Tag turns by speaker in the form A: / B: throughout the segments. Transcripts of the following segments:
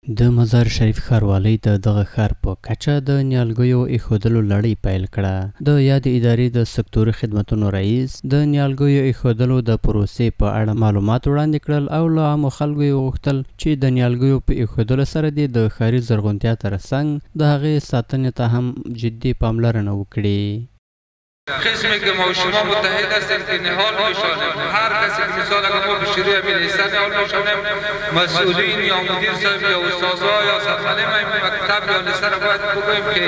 A: د مزار شریف ښاروالۍ د دغه ښار په کچه د نیالګیو ایښودلو لړۍ پیل کړه. د یادې ادارې د سکتوري خدمتونو رئیس د نیالګیو ایښودلو د پروسې په اړه معلومات وړاندې کړل او له عامو خلکو یې وغوښتل چې د نیالګیو په ایښودلو سره دې د ښاري زرغونتیا ترڅنګ د هغې ساتنې ته هم جدي پاملرنه وکړي.
B: قسمی که ما و شما متحد هستیم که نهال میشانیم، هر کسی که مثال اگر ما به شروع همین حصه نهال میشانیم، مسئولین یا مدیر صاحب یا استاذها یا سرمعلم مکتب یا نصر را باید بگوییم که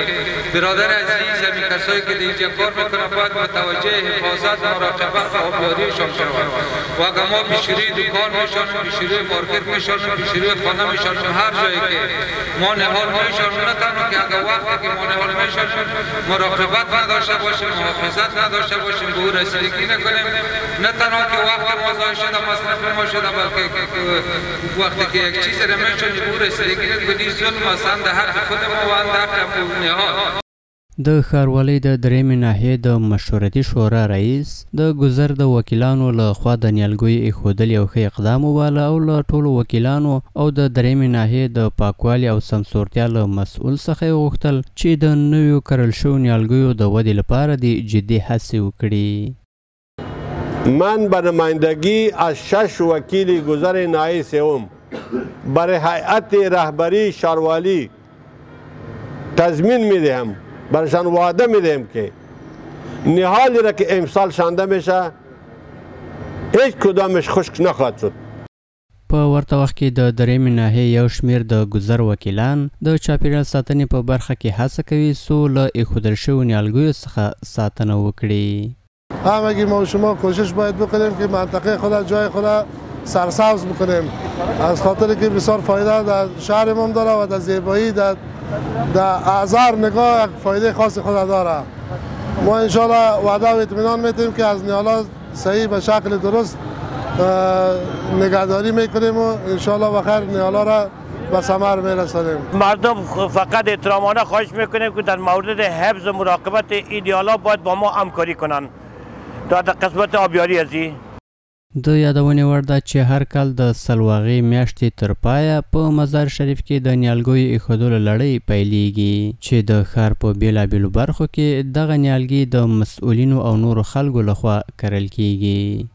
B: برادر عزیز همین کسایی که اینجا کار میکنن باید متوجه حفاظت مراقبت و آبیاریشان شوند. و اگر ما به شروع دکان میشانیم، به شروع مارکت میشانیم، به شروع خانه میشانیم، هر جایی که ما نهال میشانیم، نه تنها که اگر وقتی که ما نهال میشانیم مراقبت نداشته باشیم، محافظت نداشته باشیم، به او رسیدگی نکنیم، نه تنها که وقت ما ضایع شده مصرف ما شده، بلکه وقتی که یک چیز را میشونیم به او رسیدگی نکنیم، ظلم است اند حق خود ما و اند حق نهاد.
A: د ښاروالۍ د درېیمې ناحیې د مشورتي شورا رئیس د ګذر د وکیلانو له خوا د نیالګیو ایښودل یو ښه اقدام وباله او له ټولو وکیلانو او د درېیمې ناحیې د پاکوالي او سمسورتیا له مسؤل څخه یې وغوښتل چې د نویو کرل شویو نیالګیو د ودې لپاره د جدي هڅې وکړي.
C: من به نمایندگی از 6 وکیل گذر ناحیه سوم برای هیئت رهبری ښاروالي تضمین میدهم، برشان وعده میدیم که نهالی را که امسال شانده میشه هیچ کدامش خشک نخواهد شد.
A: په ورته وخت کې د درېیمې ناحیې یو شمېر د ګذر وکیلان د چاپیریال ساتنې په برخه کې هڅه کوي څو له ایښودل شویو نیالګیو څخه ساتنه وکړي.
D: همگی ما و شما کوشش باید بکنیم که منطقه خود جای خود سرسبز بکنیم، از خاطر که بسیار فایده در شهرمان داره و در زیبایی در اعضار نگاه فایده خاص خود داره. ما انشالله وعده و اطمینان میتیم که از نیالا صحیح به شکل درست نگهداری میکنیم و انشالله بخیر نیالا را به ثمر میرسانیم.
E: مردم فقط احترامانه خواهش میکنیم که در مورد حفظ و مراقبت این نیالا باید با ما همکاری کنند تا در قسمت آبیاری ازی.
A: د یادونې وړ ده چې هر کال د سلواغې میاشتې تر پایه په مزار شریف کې د نیالګیو ایښودلو لړۍ پیلیږي چې د ښار په بېلابېلو برخو کې دغه نیالګي د مسؤلینو او نورو خلکو لخوا کرل کیږي.